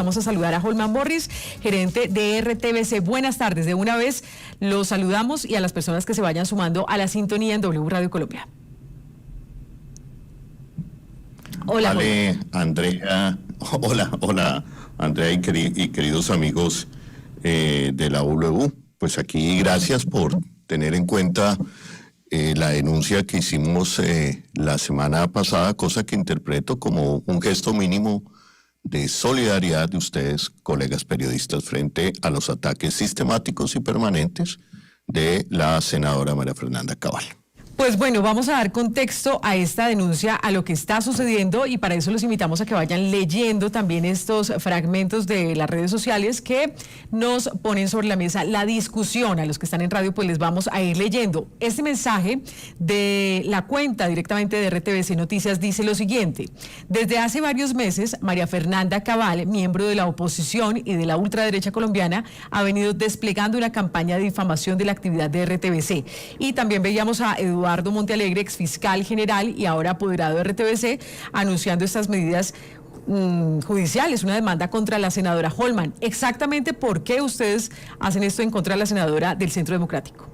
vamos a saludar a Holman Morris, gerente de RTBC. Buenas tardes, de una vez los saludamos y a las personas que se vayan sumando a la sintonía en W Radio Colombia. Hola, vale, Andrea. Hola, Andrea y queridos amigos de la W. Pues aquí gracias por tener en cuenta la denuncia que hicimos la semana pasada, cosa que interpreto como un gesto mínimo de solidaridad de ustedes, colegas periodistas, frente a los ataques sistemáticos y permanentes de la senadora María Fernanda Cabal. Pues bueno, vamos a dar contexto a esta denuncia, a lo que está sucediendo, y para eso los invitamos a que vayan leyendo también estos fragmentos de las redes sociales que nos ponen sobre la mesa la discusión. A los que están en radio, pues les vamos a ir leyendo. Este mensaje de la cuenta directamente de RTBC Noticias dice lo siguiente: desde hace varios meses, María Fernanda Cabal, miembro de la oposición y de la ultraderecha colombiana, ha venido desplegando una campaña de difamación de la actividad de RTBC. Y también veíamos a Eduardo Montealegre, ex fiscal general y ahora apoderado de RTBC, anunciando estas medidas judiciales, una demanda contra la senadora Holman. Exactamente, ¿por qué ustedes hacen esto en contra de la senadora del Centro Democrático?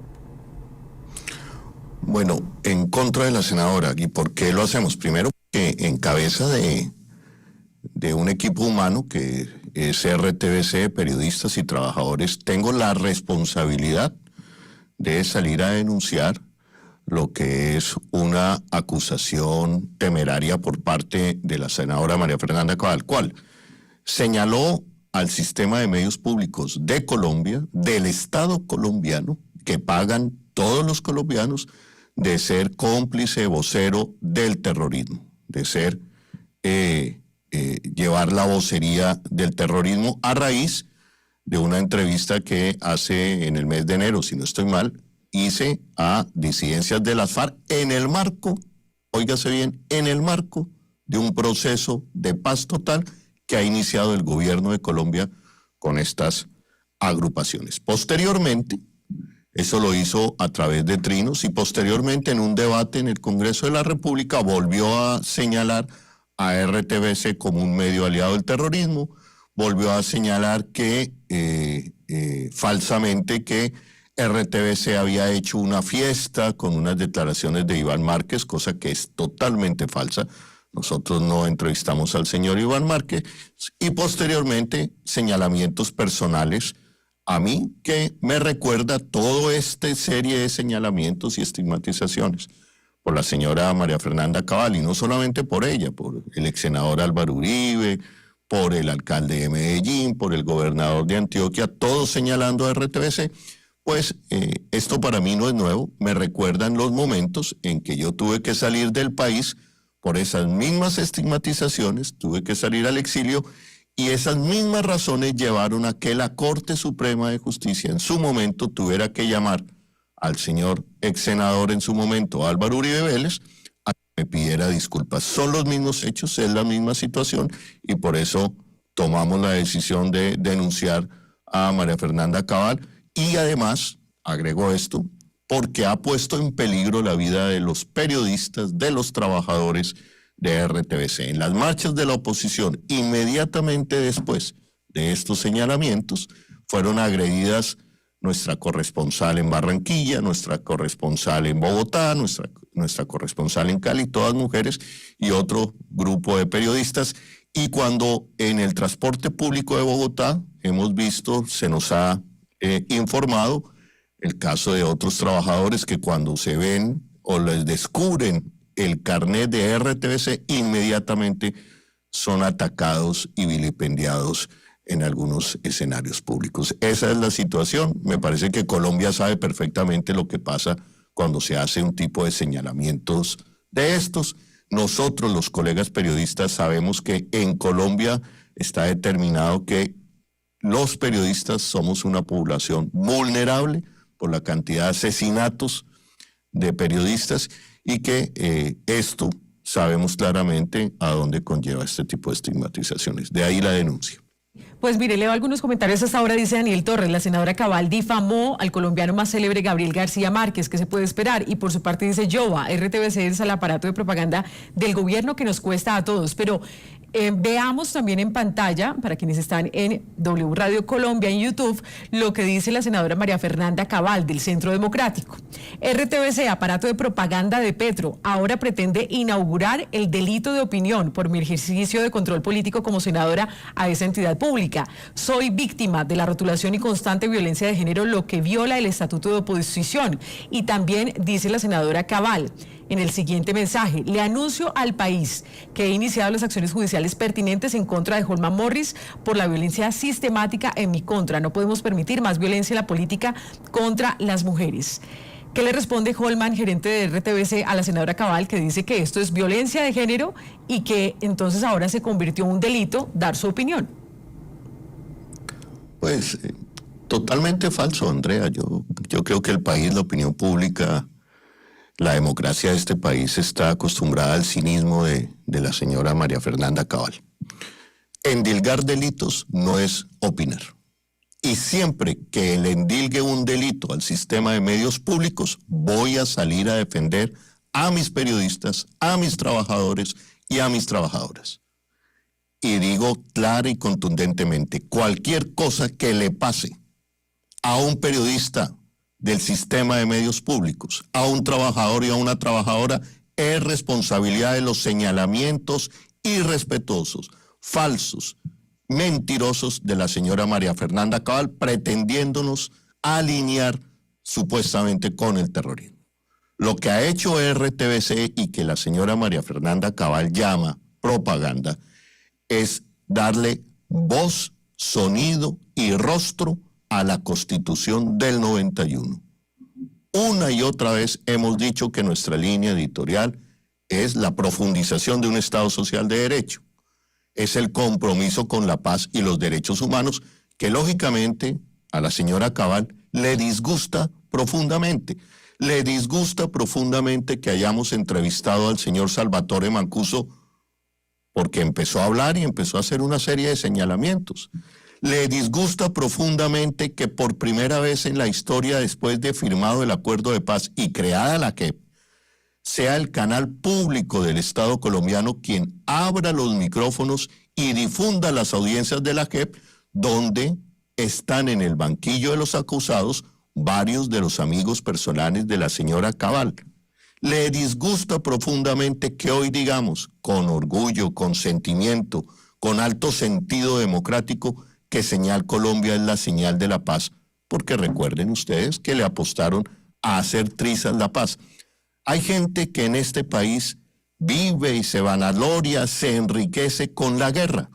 Bueno, en contra de la senadora. ¿Y por qué lo hacemos? Primero, porque en cabeza de un equipo humano que es RTBC, periodistas y trabajadores, tengo la responsabilidad de salir a denunciar lo que es una acusación temeraria por parte de la senadora María Fernanda Cabal, cual señaló al sistema de medios públicos de Colombia, del Estado colombiano, que pagan todos los colombianos, de ser cómplice, vocero del terrorismo, de ser, llevar la vocería del terrorismo a raíz de una entrevista que hace en el mes de enero, si no estoy mal, hice a disidencias de las FARC en el marco, óigase bien, en el marco de un proceso de paz total que ha iniciado el gobierno de Colombia con estas agrupaciones. Posteriormente, eso lo hizo a través de trinos, y posteriormente en un debate en el Congreso de la República volvió a señalar a RTBC como un medio aliado del terrorismo, volvió a señalar que falsamente que RTBC había hecho una fiesta con unas declaraciones de Iván Márquez, cosa que es totalmente falsa. Nosotros no entrevistamos al señor Iván Márquez, y posteriormente señalamientos personales a mí que me recuerda toda esta serie de señalamientos y estigmatizaciones por la señora María Fernanda Cabal, y no solamente por ella, por el ex senador Álvaro Uribe, por el alcalde de Medellín, por el gobernador de Antioquia, todos señalando a RTBC. Pues esto para mí no es nuevo, me recuerdan los momentos en que yo tuve que salir del país por esas mismas estigmatizaciones, tuve que salir al exilio, y esas mismas razones llevaron a que la Corte Suprema de Justicia en su momento tuviera que llamar al señor ex senador en su momento, Álvaro Uribe Vélez, a que me pidiera disculpas. Son los mismos hechos, es la misma situación, y por eso tomamos la decisión de denunciar a María Fernanda Cabal. Y además, agrego esto, porque ha puesto en peligro la vida de los periodistas, de los trabajadores de RTBC. En las marchas de la oposición, inmediatamente después de estos señalamientos, fueron agredidas nuestra corresponsal en Barranquilla, nuestra corresponsal en Bogotá, nuestra corresponsal en Cali, todas mujeres, y otro grupo de periodistas. Y cuando en el transporte público de Bogotá hemos visto, se nos ha informado el caso de otros trabajadores que cuando se ven o les descubren el carnet de RTBC, inmediatamente son atacados y vilipendiados en algunos escenarios públicos. Esa es la situación. Me parece que Colombia sabe perfectamente lo que pasa cuando se hace un tipo de señalamientos de estos. Nosotros, los colegas periodistas, sabemos que en Colombia está determinado que los periodistas somos una población vulnerable por la cantidad de asesinatos de periodistas, y que esto sabemos claramente a dónde conlleva este tipo de estigmatizaciones. De ahí la denuncia. Pues mire, leo algunos comentarios hasta ahora. Dice Daniel Torres: la senadora Cabal difamó al colombiano más célebre Gabriel García Márquez, ¿qué se puede esperar? Y por su parte dice Yoba, RTBC es el aparato de propaganda del gobierno que nos cuesta a todos. Pero Veamos también en pantalla, para quienes están en W Radio Colombia en YouTube, lo que dice la senadora María Fernanda Cabal del Centro Democrático. RTBC, aparato de propaganda de Petro, ahora pretende inaugurar el delito de opinión por mi ejercicio de control político como senadora a esa entidad pública. Soy víctima de la rotulación y constante violencia de género, lo que viola el estatuto de oposición. Y también dice la senadora Cabal en el siguiente mensaje: le anuncio al país que he iniciado las acciones judiciales pertinentes en contra de Holman Morris por la violencia sistemática en mi contra. No podemos permitir más violencia en la política contra las mujeres. ¿Qué le responde Holman, gerente de RTBC, a la senadora Cabal, que dice que esto es violencia de género y que entonces ahora se convirtió en un delito dar su opinión? Pues totalmente falso, Andrea. Yo creo que el país, la opinión pública, la democracia de este país está acostumbrada al cinismo de la señora María Fernanda Cabal. Endilgar delitos no es opinar. Y siempre que le endilgue un delito al sistema de medios públicos, voy a salir a defender a mis periodistas, a mis trabajadores y a mis trabajadoras. Y digo clara y contundentemente, cualquier cosa que le pase a un periodista del sistema de medios públicos, a un trabajador y a una trabajadora, es responsabilidad de los señalamientos irrespetuosos, falsos, mentirosos de la señora María Fernanda Cabal, pretendiéndonos alinear supuestamente con el terrorismo. Lo que ha hecho RTBC y que la señora María Fernanda Cabal llama propaganda es darle voz, sonido y rostro a la Constitución del 91. Una y otra vez hemos dicho que nuestra línea editorial es la profundización de un Estado social de derecho. Es el compromiso con la paz y los derechos humanos que lógicamente a la señora Cabal le disgusta profundamente. Le disgusta profundamente que hayamos entrevistado al señor Salvatore Mancuso porque empezó a hablar y empezó a hacer una serie de señalamientos. Le disgusta profundamente que por primera vez en la historia, después de firmado el acuerdo de paz y creada la JEP, sea el canal público del Estado colombiano quien abra los micrófonos y difunda las audiencias de la JEP, donde están en el banquillo de los acusados varios de los amigos personales de la señora Cabal. Le disgusta profundamente que hoy digamos, con orgullo, con sentimiento, con alto sentido democrático, que Señal Colombia es la señal de la paz, porque recuerden ustedes que le apostaron a hacer trizas la paz. Hay gente que en este país vive y se vanagloria, se enriquece con la guerra.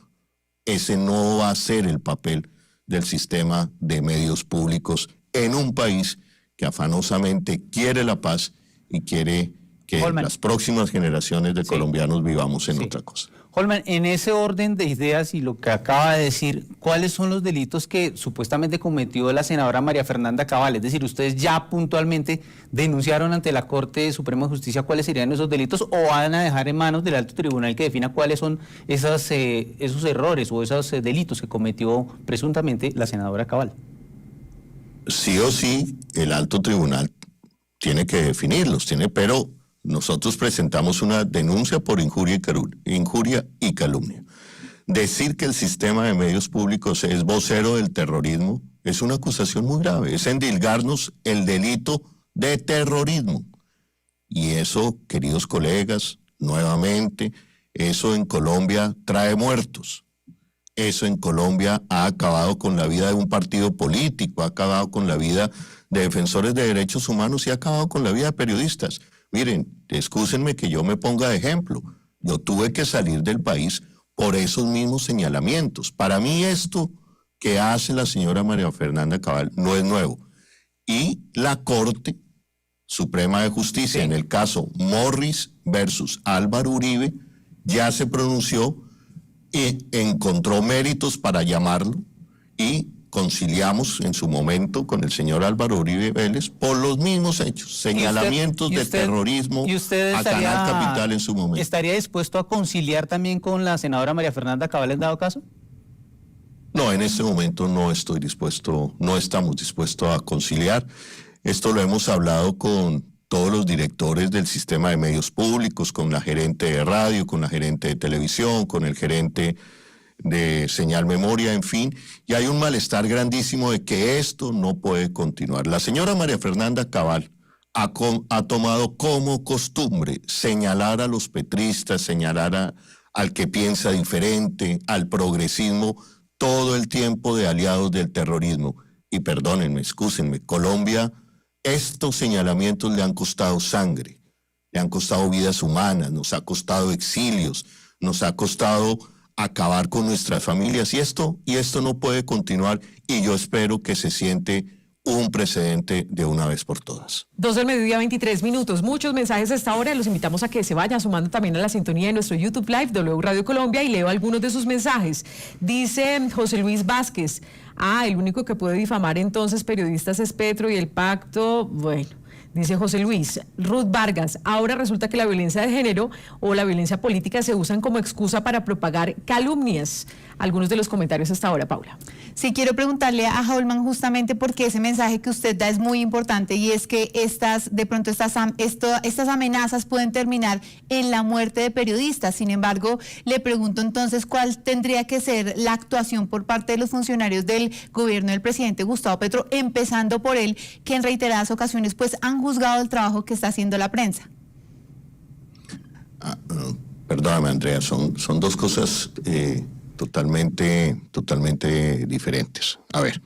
Ese no va a ser el papel del sistema de medios públicos en un país que afanosamente quiere la paz y quiere que Holman, las próximas generaciones de colombianos vivamos en otra cosa. Holman, en ese orden de ideas y lo que acaba de decir, ¿cuáles son los delitos que supuestamente cometió la senadora María Fernanda Cabal? Es decir, ¿ustedes ya puntualmente denunciaron ante la Corte Suprema de Justicia cuáles serían esos delitos o van a dejar en manos del alto tribunal que defina cuáles son esos errores o esos delitos que cometió presuntamente la senadora Cabal? Sí o sí, el alto tribunal tiene que definirlos, pero nosotros presentamos una denuncia por injuria y calumnia. Decir que el sistema de medios públicos es vocero del terrorismo es una acusación muy grave, es endilgarnos el delito de terrorismo. Y eso, queridos colegas, nuevamente, eso en Colombia trae muertos. Eso en Colombia ha acabado con la vida de un partido político, ha acabado con la vida de defensores de derechos humanos y ha acabado con la vida de periodistas. Miren, excúsenme que yo me ponga de ejemplo. Yo tuve que salir del país por esos mismos señalamientos. Para mí esto que hace la señora María Fernanda Cabal no es nuevo. Y la Corte Suprema de Justicia, en el caso Morris versus Álvaro Uribe, ya se pronunció y encontró méritos para llamarlo y conciliamos en su momento con el señor Álvaro Uribe Vélez por los mismos hechos, señalamientos de terrorismo a Canal Capital en su momento. ¿Estaría dispuesto a conciliar también con la senadora María Fernanda Cabal en dado caso? No, en este momento no estoy dispuesto, no estamos dispuestos a conciliar. Esto lo hemos hablado con todos los directores del sistema de medios públicos, con la gerente de radio, con la gerente de televisión, con el gerente de señal memoria, en fin, y hay un malestar grandísimo de que esto no puede continuar. La señora María Fernanda Cabal ha tomado como costumbre señalar a los petristas, señalar al que piensa diferente, al progresismo, todo el tiempo de aliados del terrorismo. Y perdónenme, excúsenme, Colombia, estos señalamientos le han costado sangre, le han costado vidas humanas, nos ha costado exilios, nos ha costado acabar con nuestras familias, y esto no puede continuar, y yo espero que se siente un precedente de una vez por todas. 2:23 PM. Muchos mensajes a esta hora. Los invitamos a que se vayan sumando también a la sintonía de nuestro YouTube Live, W Radio Colombia, y leo algunos de sus mensajes. Dice José Luis Vázquez, el único que puede difamar entonces periodistas es Petro y el pacto, bueno. Dice José Luis. Ruth Vargas, ahora resulta que la violencia de género o la violencia política se usan como excusa para propagar calumnias. Algunos de los comentarios hasta ahora, Paula. Sí, quiero preguntarle a Holman justamente porque ese mensaje que usted da es muy importante, y es que estas amenazas pueden terminar en la muerte de periodistas. Sin embargo, le pregunto entonces cuál tendría que ser la actuación por parte de los funcionarios del gobierno del presidente Gustavo Petro, empezando por él, que en reiteradas ocasiones pues han juzgado el trabajo que está haciendo la prensa. Perdóname, Andrea, son dos cosas totalmente diferentes. A ver.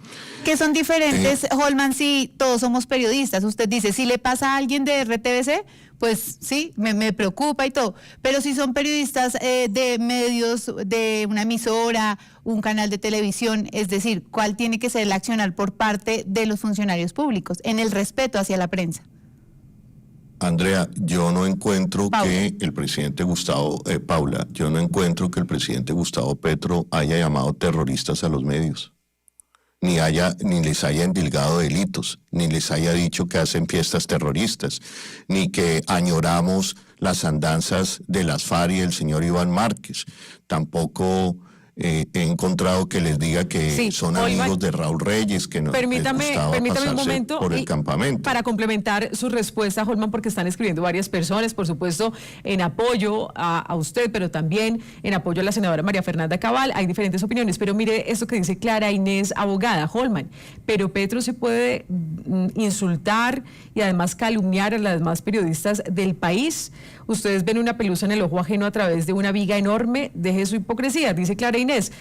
¿Qué son diferentes, Holman, si todos somos periodistas? Usted dice, si le pasa a alguien de RTBC, pues sí, me preocupa y todo. Pero si son periodistas de medios, de una emisora, un canal de televisión, es decir, ¿cuál tiene que ser el accionar por parte de los funcionarios públicos en el respeto hacia la prensa? Andrea, yo no encuentro que el presidente Gustavo Petro haya llamado terroristas a los medios, ni les haya endilgado delitos, ni les haya dicho que hacen fiestas terroristas, ni que añoramos las andanzas de las FARC y el señor Iván Márquez. Tampoco he encontrado que les diga que son amigos de Raúl Reyes, que no permítame un momento por el campamento. Para complementar su respuesta, Holman, porque están escribiendo varias personas, por supuesto, en apoyo a usted, pero también en apoyo a la senadora María Fernanda Cabal. Hay diferentes opiniones, pero mire esto que dice Clara Inés, abogada. Holman, pero Petro se puede insultar y además calumniar a las demás periodistas del país. Ustedes ven una pelusa en el ojo ajeno a través de una viga enorme. Deje su hipocresía, dice Clara Inés.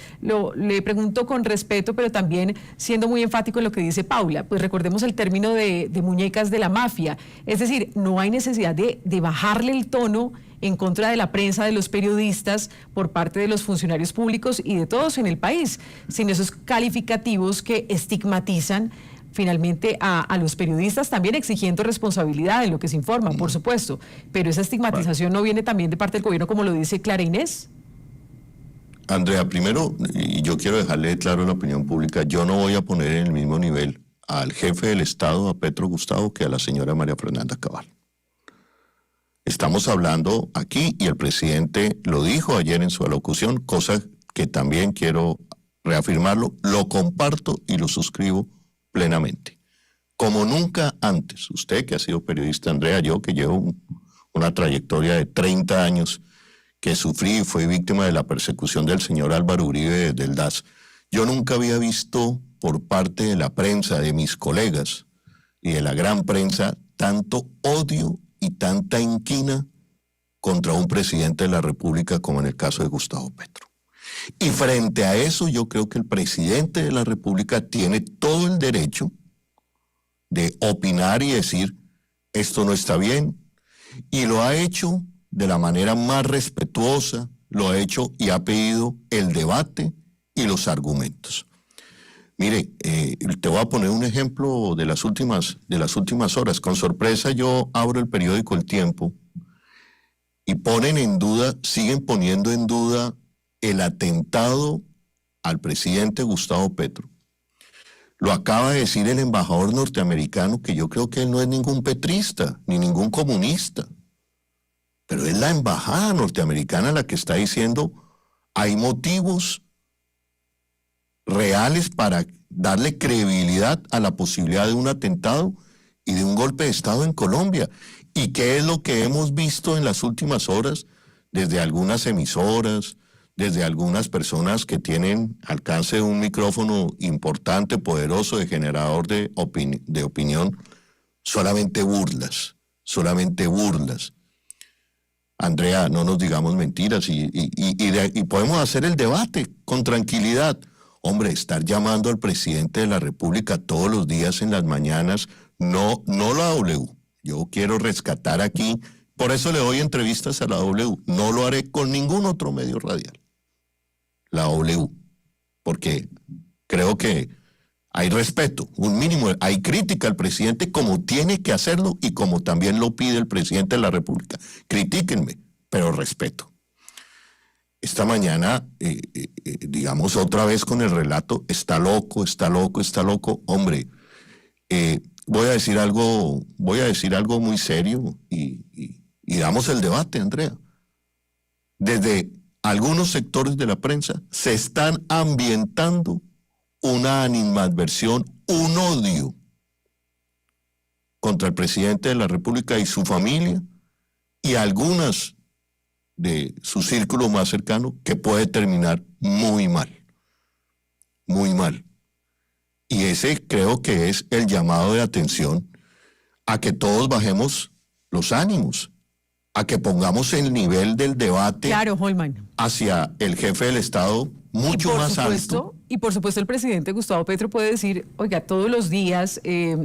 Le pregunto con respeto, pero también siendo muy enfático en lo que dice Paula. Pues recordemos el término de muñecas de la mafia. Es decir, no hay necesidad de bajarle el tono en contra de la prensa, de los periodistas, por parte de los funcionarios públicos y de todos en el país, sin esos calificativos que estigmatizan finalmente a los periodistas, también exigiendo responsabilidad en lo que se informa, por supuesto. Pero esa estigmatización no viene también de parte del gobierno, como lo dice Clara Inés. Andrea, primero, y yo quiero dejarle claro a la opinión pública, yo no voy a poner en el mismo nivel al jefe del Estado, a Petro Gustavo, que a la señora María Fernanda Cabal. Estamos hablando aquí, y el presidente lo dijo ayer en su alocución, cosa que también quiero reafirmarlo, lo comparto y lo suscribo plenamente. Como nunca antes, usted que ha sido periodista, Andrea, yo que llevo una trayectoria de 30 años, que sufrí y fui víctima de la persecución del señor Álvaro Uribe del DAS, yo nunca había visto por parte de la prensa, de mis colegas y de la gran prensa, tanto odio y tanta inquina contra un presidente de la República como en el caso de Gustavo Petro. Y frente a eso, yo creo que el presidente de la República tiene todo el derecho de opinar y decir, esto no está bien, y lo ha hecho de la manera más respetuosa, lo ha hecho y ha pedido el debate y los argumentos. Mire, te voy a poner un ejemplo de las últimas horas. Con sorpresa yo abro el periódico El Tiempo y siguen poniendo en duda el atentado al presidente Gustavo Petro. Lo acaba de decir el embajador norteamericano, que yo creo que él no es ningún petrista, ni ningún comunista. Pero es la embajada norteamericana la que está diciendo hay motivos reales para darle credibilidad a la posibilidad de un atentado, y de un golpe de Estado en Colombia. ¿Y qué es lo que hemos visto en las últimas horas desde algunas emisoras, desde algunas personas que tienen alcance de un micrófono importante, poderoso, de generador de opinión? Solamente burlas, solamente burlas. Andrea, no nos digamos mentiras y podemos hacer el debate con tranquilidad. Hombre, estar llamando al presidente de la República todos los días en las mañanas, no la W. Yo quiero rescatar aquí, por eso le doy entrevistas a la W. No lo haré con ningún otro medio radial. La W. Porque creo que hay respeto, un mínimo, hay crítica al presidente como tiene que hacerlo y como también lo pide el presidente de la República. Critíquenme, pero respeto. Esta mañana, digamos otra vez con el relato, está loco, está loco, está loco. Hombre, voy a decir algo muy serio y damos el debate, Andrea. Desde algunos sectores de la prensa se están ambientando una animadversión, un odio contra el presidente de la República y su familia y algunas de su círculo más cercano que puede terminar muy mal, muy mal. Y ese creo que es el llamado de atención a que todos bajemos los ánimos, a que pongamos el nivel del debate, claro, Holman, hacia el jefe del Estado mucho más alto. Y por supuesto el presidente Gustavo Petro puede decir, oiga, todos los días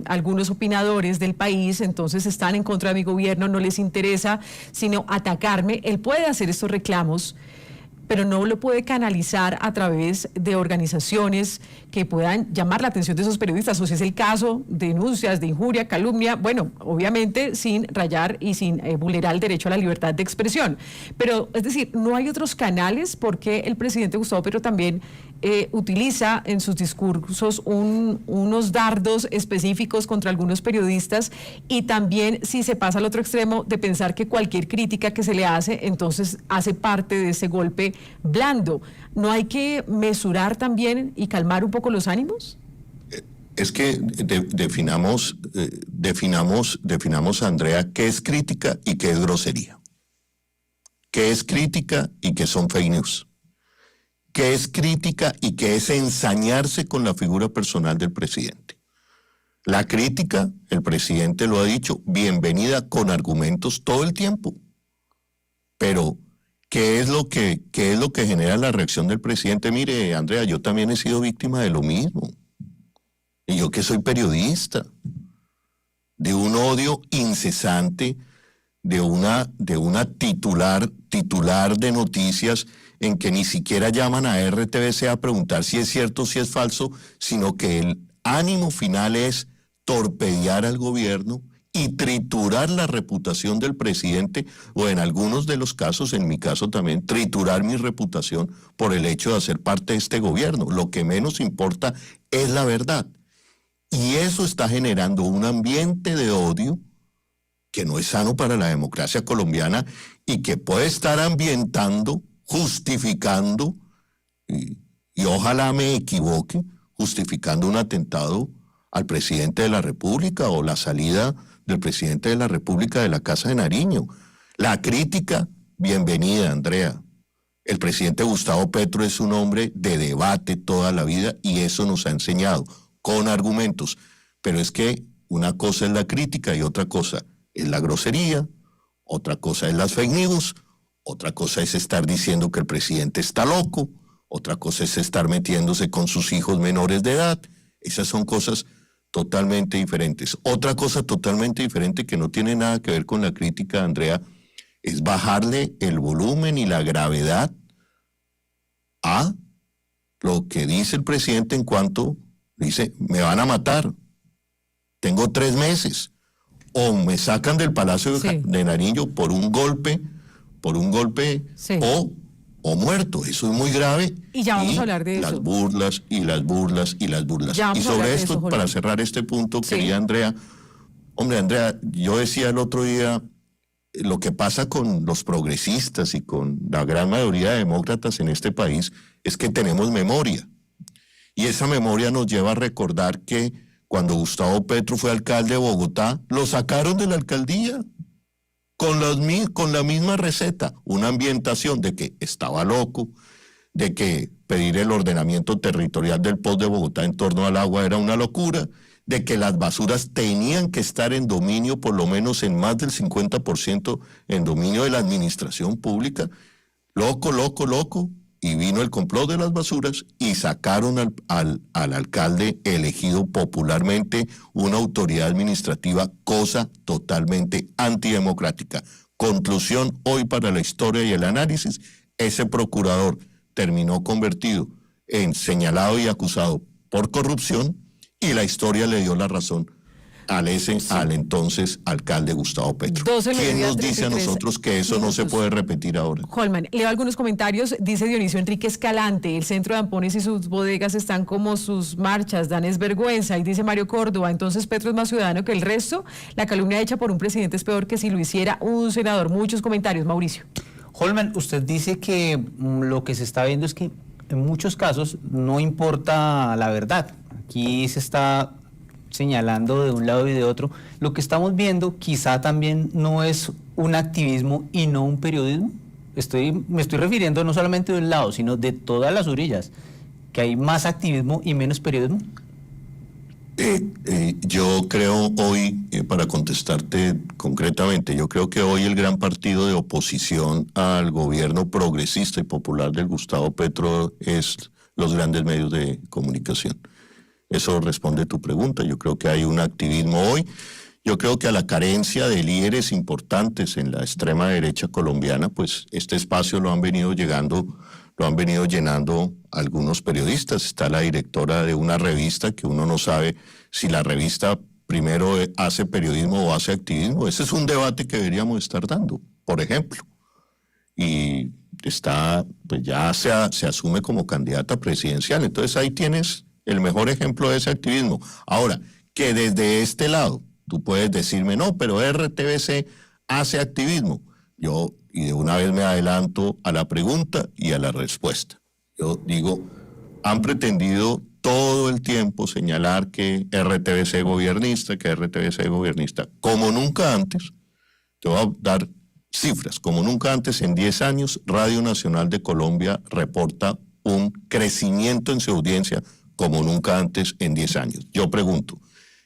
algunos opinadores del país entonces están en contra de mi gobierno, no les interesa sino atacarme. Él puede hacer estos reclamos, pero no lo puede canalizar a través de organizaciones que puedan llamar la atención de esos periodistas, o si es el caso, denuncias de injuria, calumnia, bueno, obviamente sin rayar y sin vulnerar el derecho a la libertad de expresión. Pero, es decir, no hay otros canales porque el presidente Gustavo Petro también utiliza en sus discursos unos dardos específicos contra algunos periodistas, y también si se pasa al otro extremo de pensar que cualquier crítica que se le hace, entonces hace parte de ese golpe blando. ¿No hay que mesurar también y calmar un poco los ánimos? Es que definamos, Andrea, qué es crítica y qué es grosería. ¿Qué es crítica y qué son fake news? ¿Qué es crítica y qué es ensañarse con la figura personal del presidente? La crítica, el presidente lo ha dicho, bienvenida con argumentos todo el tiempo. Pero, ¿qué es lo que genera la reacción del presidente? Mire, Andrea, yo también he sido víctima de lo mismo. Y yo que soy periodista, de un odio incesante, de una titular de noticias en que ni siquiera llaman a RTBC a preguntar si es cierto o si es falso, sino que el ánimo final es torpedear al gobierno y triturar la reputación del presidente, o en algunos de los casos, en mi caso también, triturar mi reputación por el hecho de hacer parte de este gobierno. Lo que menos importa es la verdad. Y eso está generando un ambiente de odio que no es sano para la democracia colombiana y que puede estar ambientando, justificando, y ojalá me equivoque, justificando un atentado al presidente de la República o la salida del presidente de la República de la Casa de Nariño. La crítica, bienvenida, Andrea. El presidente Gustavo Petro es un hombre de debate toda la vida y eso nos ha enseñado con argumentos. Pero es que una cosa es la crítica y otra cosa es la grosería, otra cosa es las fake news, otra cosa es estar diciendo que el presidente está loco, otra cosa es estar metiéndose con sus hijos menores de edad. Esas son cosas totalmente diferentes. Otra cosa totalmente diferente que no tiene nada que ver con la crítica, Andrea, es bajarle el volumen y la gravedad a lo que dice el presidente en cuanto dice, me van a matar, tengo 3 meses, o me sacan del Palacio de Nariño por un golpe, sí, o muerto. Eso es muy grave. Y ya vamos a hablar de las eso. Burlas y las burlas y las burlas. Y sobre esto, para cerrar este punto, sí, querida Andrea, hombre, Andrea, yo decía el otro día, lo que pasa con los progresistas y con la gran mayoría de demócratas en este país es que tenemos memoria. Y esa memoria nos lleva a recordar que Cuando Gustavo Petro fue alcalde de Bogotá, lo sacaron de la alcaldía con la misma receta, una ambientación de que estaba loco, de que pedir el ordenamiento territorial del POS de Bogotá en torno al agua era una locura, de que las basuras tenían que estar en dominio, por lo menos en más del 50% en dominio de la administración pública. Loco, loco, loco. Y vino el complot de las basuras y sacaron al alcalde elegido popularmente, una autoridad administrativa, cosa totalmente antidemocrática. Conclusión hoy para la historia y el análisis: ese procurador terminó convertido en señalado y acusado por corrupción, y la historia le dio la razón al entonces alcalde Gustavo Petro. ¿Quién nos dice a nosotros que eso no se puede repetir ahora? Holman, leo algunos comentarios. Dice Dionisio Enrique Escalante: el centro de Ampones y sus bodegas están como sus marchas, dan es vergüenza. Y dice Mario Córdoba: entonces Petro es más ciudadano que el resto. La calumnia hecha por un presidente es peor que si lo hiciera un senador. Muchos comentarios. Mauricio. Holman, usted dice que lo que se está viendo es que en muchos casos no importa la verdad. Aquí se está señalando de un lado y de otro. Lo que estamos viendo quizá también no es un activismo y no un periodismo. Me estoy refiriendo no solamente de un lado, sino de todas las orillas, que hay más activismo y menos periodismo. Yo creo hoy, para contestarte concretamente, yo creo que hoy el gran partido de oposición al gobierno progresista y popular del Gustavo Petro es los grandes medios de comunicación. Eso responde a tu pregunta. Yo creo que hay un activismo hoy. Yo creo que a la carencia de líderes importantes en la extrema derecha colombiana, pues este espacio lo han venido llenando algunos periodistas. Está la directora de una revista que uno no sabe si la revista primero hace periodismo o hace activismo. Ese es un debate que deberíamos estar dando, por ejemplo. Y pues ya se asume como candidata presidencial. Entonces ahí tienes el mejor ejemplo de ese activismo. Ahora, que desde este lado tú puedes decirme, no, pero RTBC hace activismo. Y de una vez me adelanto a la pregunta y a la respuesta. Yo digo, han pretendido todo el tiempo señalar que RTBC gobernista, como nunca antes. Te voy a dar cifras. Como nunca antes, en 10 años, Radio Nacional de Colombia reporta un crecimiento en su audiencia como nunca antes en 10 años. Yo pregunto,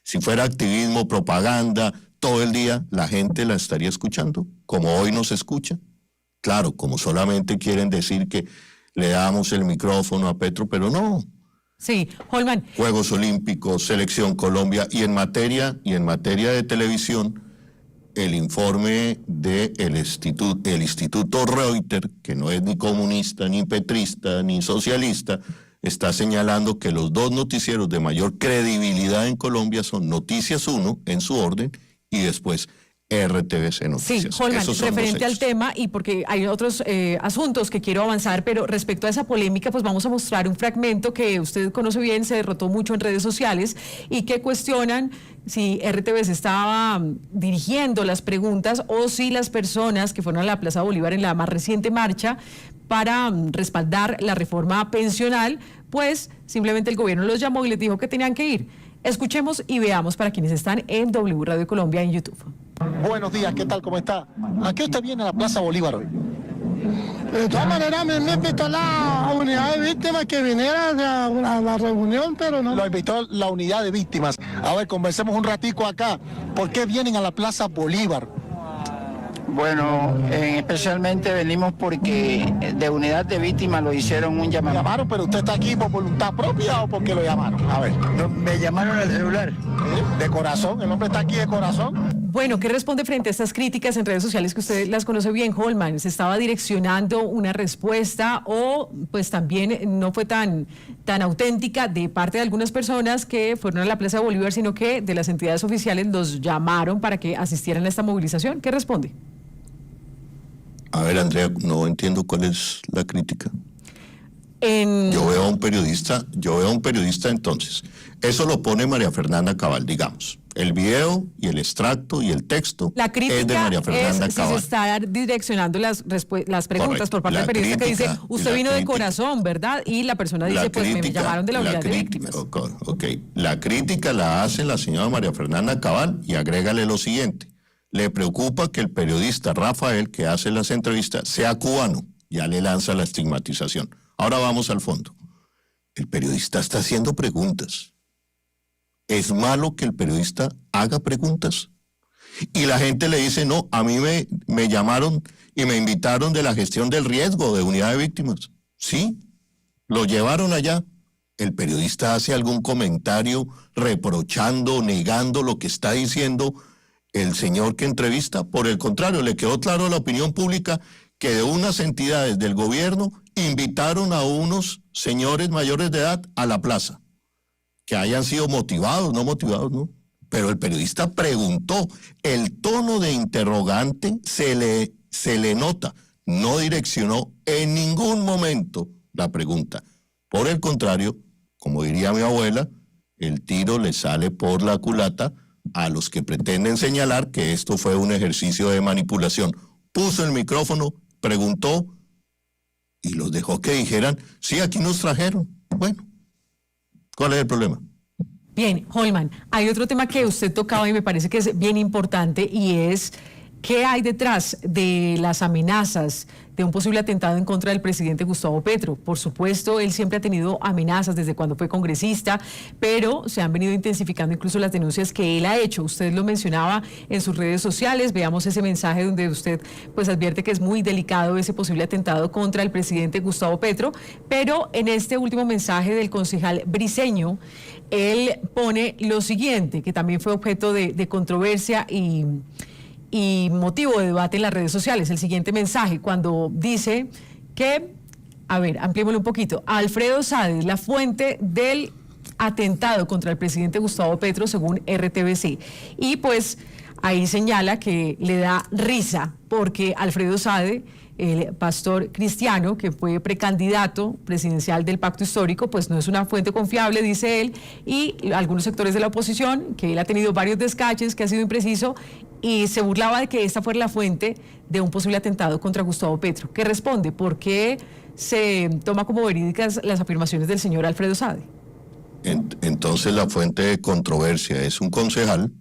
si fuera activismo, propaganda, todo el día, ¿la gente la estaría escuchando? Como hoy nos escucha. Claro, como solamente quieren decir que le damos el micrófono a Petro, pero no. Sí, Holman. Juegos Olímpicos, Selección Colombia, y en materia de televisión, el informe del Instituto Reuters, que no es ni comunista, ni petrista, ni socialista, está señalando que los dos noticieros de mayor credibilidad en Colombia son Noticias 1, en su orden, y después RTBC Noticias. Sí, Holman, referente al tema, y porque hay otros asuntos que quiero avanzar, pero respecto a esa polémica, pues vamos a mostrar un fragmento que usted conoce bien, se derrotó mucho en redes sociales, y que cuestionan si RTBC estaba dirigiendo las preguntas o si las personas que fueron a la Plaza Bolívar en la más reciente marcha para respaldar la reforma pensional, pues simplemente el gobierno los llamó y les dijo que tenían que ir. Escuchemos y veamos para quienes están en W Radio Colombia en YouTube. Buenos días, ¿qué tal? ¿Cómo está? ¿A qué usted viene a la Plaza Bolívar hoy? De todas maneras, me invitó la unidad de víctimas que viniera a la reunión, pero no. Lo invitó la unidad de víctimas. A ver, conversemos un ratico acá. ¿Por qué vienen a la Plaza Bolívar? Bueno, especialmente venimos porque de unidad de víctimas lo hicieron un ¿Lo llamado. llamaron, pero usted está aquí por voluntad propia o por qué lo llamaron? A ver. Me llamaron al celular. De corazón, el hombre está aquí de corazón. Bueno, ¿qué responde frente a estas críticas en redes sociales que usted las conoce bien, Holman? ¿Se estaba direccionando una respuesta o pues también no fue tan auténtica de parte de algunas personas que fueron a la Plaza de Bolívar, sino que de las entidades oficiales los llamaron para que asistieran a esta movilización? ¿Qué responde? A ver, Andrea, no entiendo cuál es la crítica. Yo veo a un periodista entonces. Eso lo pone María Fernanda Cabal, digamos. El video y el extracto y el texto La es de crítica María Fernanda es si se Cabal. está direccionando las preguntas Correcto. por parte La del periodista que dice, crítica, usted la vino de crítica. corazón, ¿verdad? Y la persona dice, pues me llamaron de la unidad de víctimas. Ok. La crítica la hace la señora María Fernanda Cabal y agrégale lo siguiente. Le preocupa que el periodista Rafael, que hace las entrevistas, sea cubano. Ya le lanza la estigmatización. Ahora vamos al fondo. El periodista está haciendo preguntas. ¿Es malo que el periodista haga preguntas? Y la gente le dice, no, a mí me llamaron y me invitaron de la gestión del riesgo de unidad de víctimas. Sí, lo llevaron allá. El periodista hace algún comentario reprochando, negando lo que está diciendo el señor que entrevista. Por el contrario, le quedó claro a la opinión pública que de unas entidades del gobierno invitaron a unos señores mayores de edad a la plaza. Que hayan sido motivados, no. Pero el periodista preguntó. El tono de interrogante se le nota. No direccionó en ningún momento la pregunta. Por el contrario, como diría mi abuela, el tiro le sale por la culata a los que pretenden señalar que esto fue un ejercicio de manipulación. Puso el micrófono, preguntó y los dejó que dijeran, sí, aquí nos trajeron. Bueno, ¿cuál es el problema? Bien, Holman, hay otro tema que usted tocaba y me parece que es bien importante y es qué hay detrás de las amenazas de un posible atentado en contra del presidente Gustavo Petro. Por supuesto, él siempre ha tenido amenazas desde cuando fue congresista, pero se han venido intensificando incluso las denuncias que él ha hecho. Usted lo mencionaba en sus redes sociales, veamos ese mensaje donde usted pues advierte que es muy delicado ese posible atentado contra el presidente Gustavo Petro, pero en este último mensaje del concejal Briceño, él pone lo siguiente, que también fue objeto de controversia y motivo de debate en las redes sociales. El siguiente mensaje, cuando dice que, a ver, ampliémoslo un poquito, Alfredo Sade, la fuente del atentado contra el presidente Gustavo Petro, según RTBC. Y pues ahí señala que le da risa porque Alfredo Sade, el pastor cristiano que fue precandidato presidencial del Pacto Histórico, pues no es una fuente confiable, dice él, y algunos sectores de la oposición, que él ha tenido varios descaches, que ha sido impreciso, y se burlaba de que esta fuera la fuente de un posible atentado contra Gustavo Petro. ¿Qué responde? ¿Por qué se toma como verídicas las afirmaciones del señor Alfredo Sade? Entonces la fuente de controversia es un concejal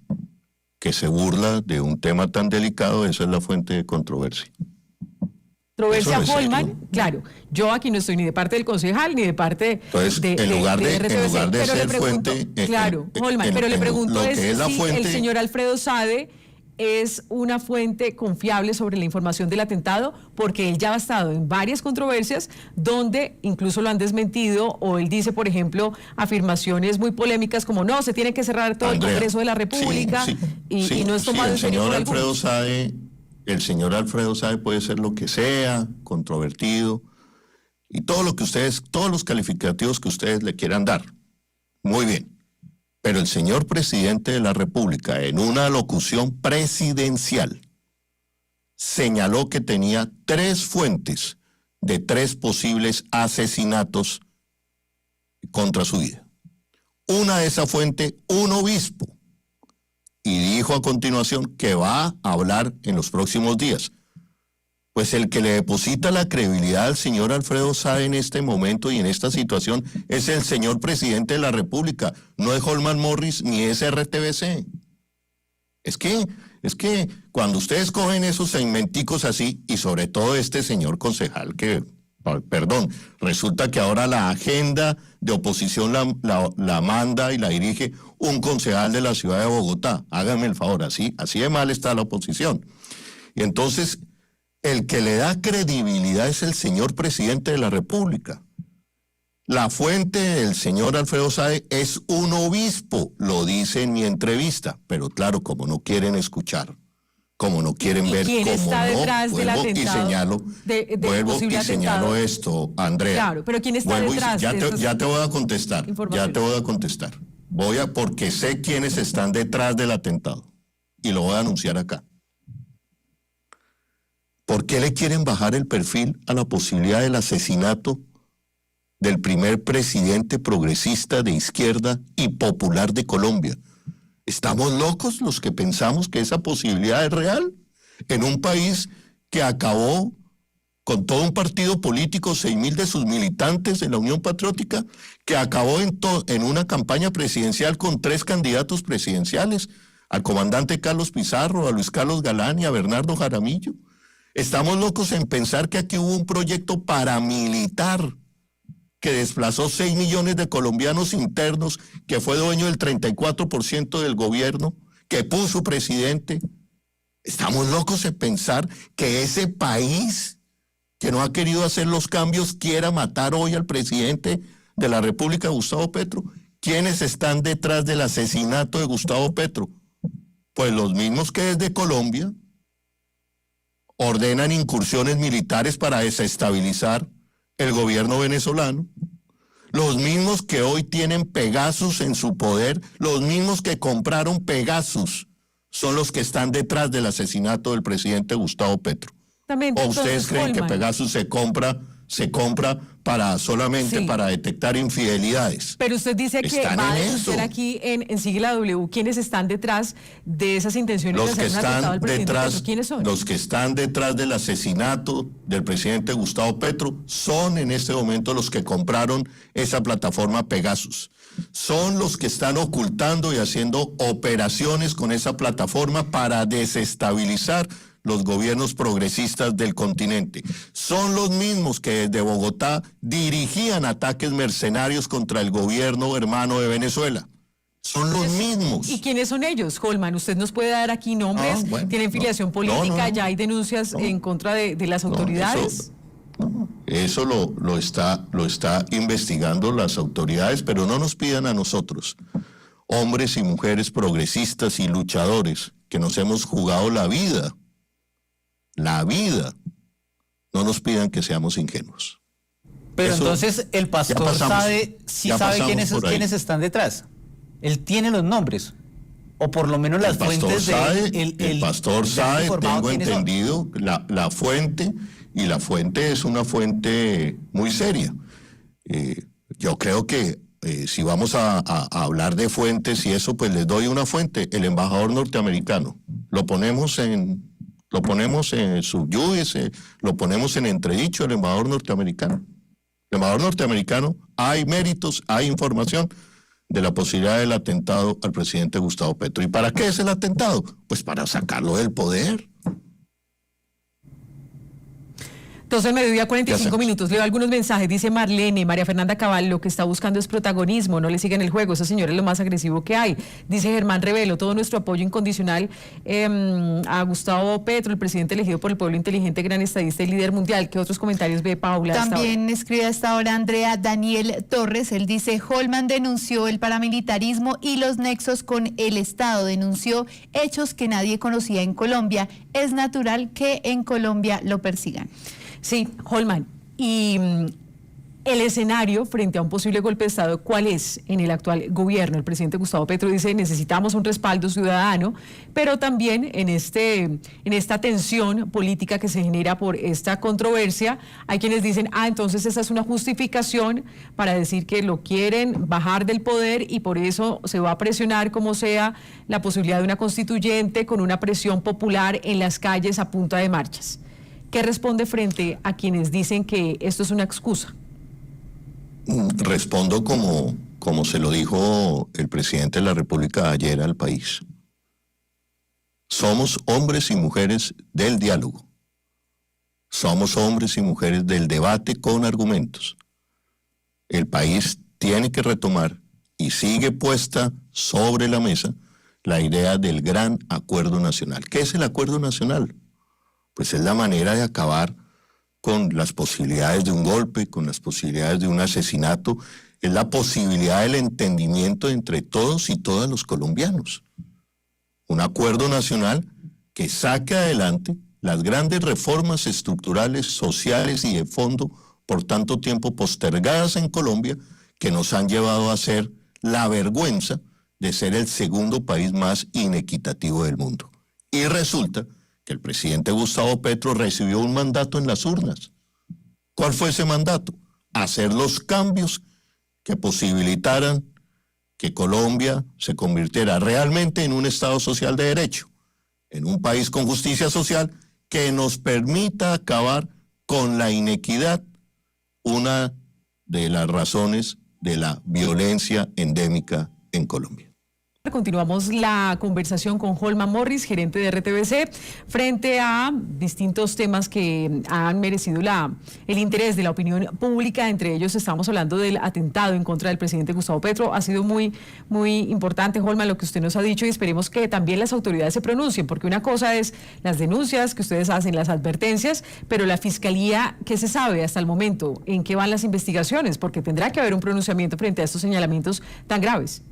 que se burla de un tema tan delicado, esa es la fuente de controversia. Controversia, Eso no es Holman, serio. Claro, yo aquí no estoy ni de parte del concejal ni de parte Entonces, de en lugar de pero ser le pregunto, fuente, claro, Holman, pero le pregunto lo es que es la si fuente, el señor Alfredo Sade es una fuente confiable sobre la información del atentado, porque él ya ha estado en varias controversias donde incluso lo han desmentido, o él dice, por ejemplo, afirmaciones muy polémicas como no, se tiene que cerrar todo Andrea, el Congreso de la República y no es tomado en serio por algunos. El señor Alfredo Sade puede ser lo que sea, controvertido, y todo lo que ustedes, todos los calificativos que ustedes le quieran dar. Muy bien. Pero el señor presidente de la República, en una locución presidencial, señaló que tenía 3 fuentes de 3 posibles asesinatos contra su vida. Una de esas fuentes, un obispo, y dijo a continuación que va a hablar en los próximos días. Pues el que le deposita la credibilidad al señor Alfredo Sade en este momento y en esta situación es el señor presidente de la República, no es Holman Morris ni es RTBC. Es que cuando ustedes cogen esos segmenticos así, y sobre todo este señor concejal que, perdón, resulta que ahora la agenda de oposición la manda y la dirige un concejal de la ciudad de Bogotá. Háganme el favor, así de mal está la oposición. Y entonces, el que le da credibilidad es el señor presidente de la República. La fuente del señor Alfredo Sade es un obispo, lo dice en mi entrevista, pero claro, como no quieren escuchar, como no quieren ver, quién como está no, detrás del vuelvo y atentado, señalo, del posible señalo atentado? Esto, Andrea. Claro, pero ¿quién está Vuelvo y- detrás ya de te, esas ya te voy a contestar, informaciones? ya te voy a contestar. Porque sé quiénes están detrás del atentado, y lo voy a anunciar acá. ¿Por qué le quieren bajar el perfil a la posibilidad del asesinato del primer presidente progresista de izquierda y popular de Colombia? ¿Estamos locos los que pensamos que esa posibilidad es real? En un país que acabó con todo un partido político, 6.000 de sus militantes de la Unión Patriótica, que acabó en una campaña presidencial con 3 candidatos presidenciales, al comandante Carlos Pizarro, a Luis Carlos Galán y a Bernardo Jaramillo. Estamos locos en pensar que aquí hubo un proyecto paramilitar que desplazó 6 millones de colombianos internos, que fue dueño del 34% del gobierno, que puso presidente. Estamos locos en pensar que ese país que no ha querido hacer los cambios quiera matar hoy al presidente de la República, Gustavo Petro. ¿Quiénes están detrás del asesinato de Gustavo Petro? Pues los mismos que desde Colombia ordenan incursiones militares para desestabilizar el gobierno venezolano, los mismos que hoy tienen Pegasus en su poder, los mismos que compraron Pegasus, son los que están detrás del asesinato del presidente Gustavo Petro. ¿O ustedes creen que Pegasus se compra para solamente para detectar infidelidades? Pero usted dice que va a denunciar aquí en Sigue la W quiénes están detrás de esas intenciones de hacer un atentado al presidente Petro. ¿Quiénes son? Los que están detrás del asesinato del presidente Gustavo Petro son en este momento los que compraron esa plataforma Pegasus. Son los que están ocultando y haciendo operaciones con esa plataforma para desestabilizar los gobiernos progresistas del continente. Son los mismos que desde Bogotá dirigían ataques mercenarios contra el gobierno hermano de Venezuela. Son los mismos. ¿Y quiénes son ellos, Holman? ¿Usted nos puede dar aquí nombres? ¿Tienen filiación política? ¿Ya hay denuncias en contra de las autoridades? Eso lo está investigando las autoridades, pero no nos pidan a nosotros, hombres y mujeres progresistas y luchadores, que nos hemos jugado la vida, no nos pidan que seamos ingenuos. Pero Eso, entonces el pastor sabe quiénes están detrás. Él tiene los nombres, o por lo menos las fuentes el pastor sabe, tengo entendido, la fuente, y la fuente es una fuente muy seria. Yo creo que si vamos a hablar de fuentes y eso, pues les doy una fuente, el embajador norteamericano. Lo ponemos en subyúdice, lo ponemos en entredicho, el embajador norteamericano. El embajador norteamericano, hay méritos, hay información de la posibilidad del atentado al presidente Gustavo Petro. ¿Y para qué es el atentado? Pues para sacarlo del poder. Entonces, mediodía 45 minutos. Leo algunos mensajes. Dice Marlene, María Fernanda Cabal, lo que está buscando es protagonismo, no le sigan el juego. Ese señor es lo más agresivo que hay. Dice Germán Revelo, todo nuestro apoyo incondicional a Gustavo Petro, el presidente elegido por el pueblo inteligente, gran estadista y líder mundial. ¿Qué otros comentarios ve Paula? También escribe hasta ahora Andrea Daniel Torres. Él dice, Holman denunció el paramilitarismo y los nexos con el Estado. Denunció hechos que nadie conocía en Colombia. Es natural que en Colombia lo persigan. Sí, Holman, y el escenario frente a un posible golpe de Estado, ¿cuál es en el actual gobierno? El presidente Gustavo Petro dice, necesitamos un respaldo ciudadano, pero también en esta tensión política que se genera por esta controversia, hay quienes dicen, entonces esa es una justificación para decir que lo quieren bajar del poder y por eso se va a presionar como sea la posibilidad de una constituyente con una presión popular en las calles a punta de marchas. ¿Qué responde frente a quienes dicen que esto es una excusa? Respondo como se lo dijo el presidente de la República ayer al país. Somos hombres y mujeres del diálogo. Somos hombres y mujeres del debate con argumentos. El país tiene que retomar y sigue puesta sobre la mesa la idea del gran acuerdo nacional. ¿Qué es el acuerdo nacional? Pues es la manera de acabar con las posibilidades de un golpe, con las posibilidades de un asesinato, es la posibilidad del entendimiento entre todos y todas los colombianos. Un acuerdo nacional que saque adelante las grandes reformas estructurales, sociales y de fondo por tanto tiempo postergadas en Colombia, que nos han llevado a ser la vergüenza de ser el segundo país más inequitativo del mundo. Y resulta que el presidente Gustavo Petro recibió un mandato en las urnas. ¿Cuál fue ese mandato? Hacer los cambios que posibilitaran que Colombia se convirtiera realmente en un Estado social de derecho, en un país con justicia social que nos permita acabar con la inequidad, una de las razones de la violencia endémica en Colombia. Continuamos la conversación con Holman Morris, gerente de RTBC, frente a distintos temas que han merecido el interés de la opinión pública. Entre ellos estamos hablando del atentado en contra del presidente Gustavo Petro. Ha sido muy importante, Holman, lo que usted nos ha dicho, y esperemos que también las autoridades se pronuncien, porque una cosa es las denuncias que ustedes hacen, las advertencias, pero la Fiscalía, ¿qué se sabe hasta el momento? ¿En qué van las investigaciones? Porque tendrá que haber un pronunciamiento frente a estos señalamientos tan graves.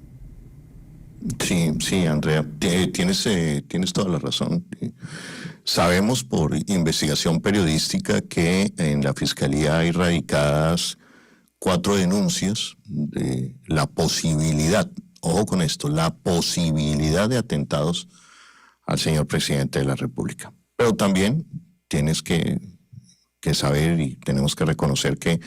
Sí, Andrea, tienes toda la razón. Sabemos por investigación periodística que en la Fiscalía hay radicadas 4 denuncias de la posibilidad, ojo con esto, la posibilidad de atentados al señor presidente de la República. Pero también tienes que saber y tenemos que reconocer que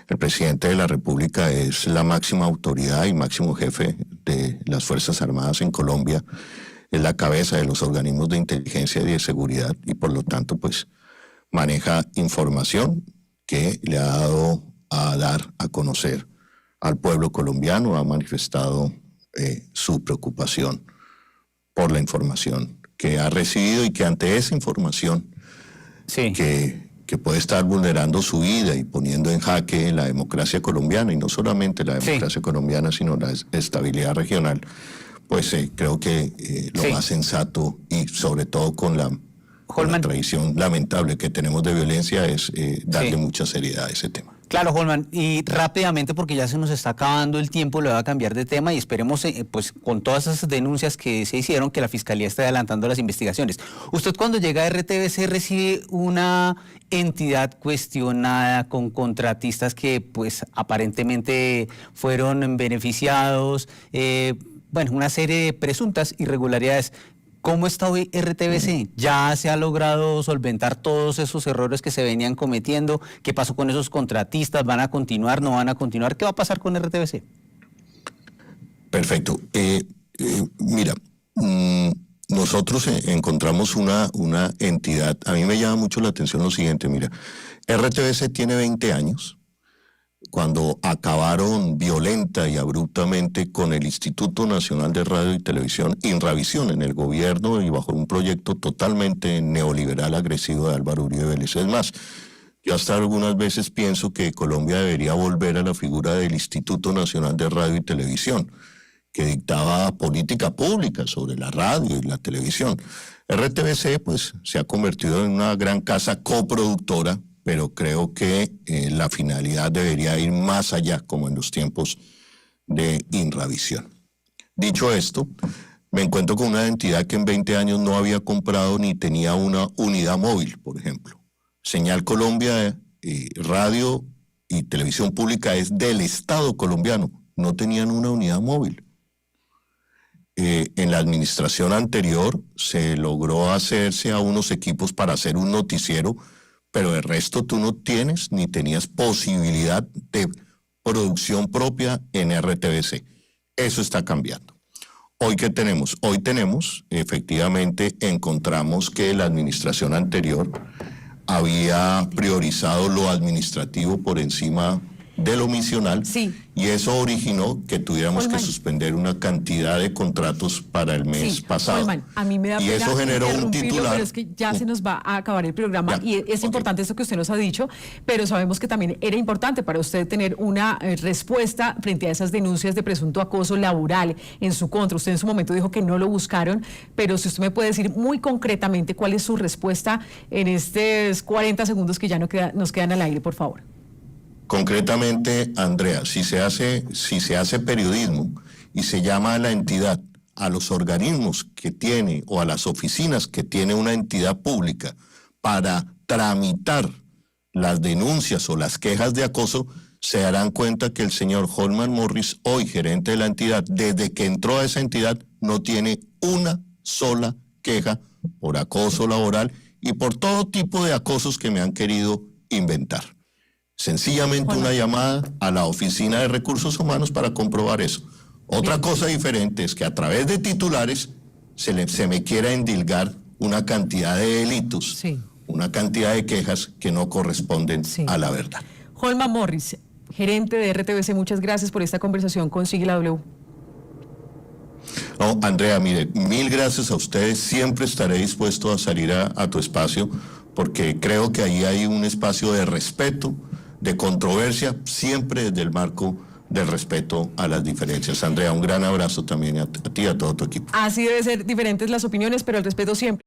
el presidente de la República es la máxima autoridad y máximo jefe de las Fuerzas Armadas en Colombia, es la cabeza de los organismos de inteligencia y de seguridad y por lo tanto pues maneja información que le ha dado a dar a conocer al pueblo colombiano, ha manifestado su preocupación por la información que ha recibido y que ante esa información que puede estar vulnerando su vida y poniendo en jaque la democracia colombiana, y no solamente la democracia colombiana, sino la estabilidad regional, pues creo que lo más sensato y sobre todo con la tradición lamentable que tenemos de violencia es darle mucha seriedad a ese tema. Claro, Holman, y rápidamente porque ya se nos está acabando el tiempo, le voy a cambiar de tema y esperemos, pues con todas esas denuncias que se hicieron, que la Fiscalía esté adelantando las investigaciones. Usted cuando llega a RTBC recibe una entidad cuestionada con contratistas que pues aparentemente fueron beneficiados, una serie de presuntas irregularidades. ¿Cómo está hoy RTBC? ¿Ya se ha logrado solventar todos esos errores que se venían cometiendo? ¿Qué pasó con esos contratistas? ¿Van a continuar? ¿No van a continuar? ¿Qué va a pasar con RTBC? Perfecto. Mira, nosotros encontramos una entidad. A mí me llama mucho la atención lo siguiente. Mira, RTBC tiene 20 años. Cuando acabaron violenta y abruptamente con el Instituto Nacional de Radio y Televisión, Inravisión, en el gobierno y bajo un proyecto totalmente neoliberal agresivo de Álvaro Uribe Vélez. Es más, yo hasta algunas veces pienso que Colombia debería volver a la figura del Instituto Nacional de Radio y Televisión, que dictaba política pública sobre la radio y la televisión. RTBC pues se ha convertido en una gran casa coproductora, pero creo que la finalidad debería ir más allá, como en los tiempos de Inravisión. Dicho esto, me encuentro con una entidad que en 20 años no había comprado ni tenía una unidad móvil, por ejemplo. Señal Colombia, radio y televisión pública es del Estado colombiano, no tenían una unidad móvil. En la administración anterior se logró hacerse a unos equipos para hacer un noticiero, pero el resto tú no tienes ni tenías posibilidad de producción propia en RTBC. Eso está cambiando. ¿Hoy qué tenemos? Hoy tenemos, efectivamente, encontramos que la administración anterior había priorizado lo administrativo por encima de lo misional, y eso originó que tuviéramos que suspender una cantidad de contratos para el mes pasado. Holman, a mí me da y pena eso generó un titular. Pero es que ya se nos va a acabar el programa y es importante esto que usted nos ha dicho, pero sabemos que también era importante para usted tener una respuesta frente a esas denuncias de presunto acoso laboral en su contra. Usted en su momento dijo que no lo buscaron, pero si usted me puede decir muy concretamente cuál es su respuesta en estos 40 segundos que ya nos quedan al aire, por favor. Concretamente, Andrea, si se hace periodismo y se llama a la entidad, a los organismos que tiene o a las oficinas que tiene una entidad pública para tramitar las denuncias o las quejas de acoso, se darán cuenta que el señor Holman Morris, hoy gerente de la entidad, desde que entró a esa entidad, no tiene una sola queja por acoso laboral y por todo tipo de acosos que me han querido inventar. Sencillamente una llamada a la Oficina de Recursos Humanos para comprobar eso. Otra cosa diferente es que a través de titulares se me quiera endilgar una cantidad de delitos, Sí. una cantidad de quejas que no corresponden Sí. a la verdad. Holman Morris, gerente de RTBC, muchas gracias por esta conversación con Sigla W. No, Andrea, mire, mil gracias a ustedes. Siempre estaré dispuesto a salir a tu espacio porque creo que ahí hay un espacio de respeto, de controversia, siempre desde el marco del respeto a las diferencias. Andrea, un gran abrazo también a ti y a todo tu equipo. Así debe ser diferentes las opiniones, pero el respeto siempre.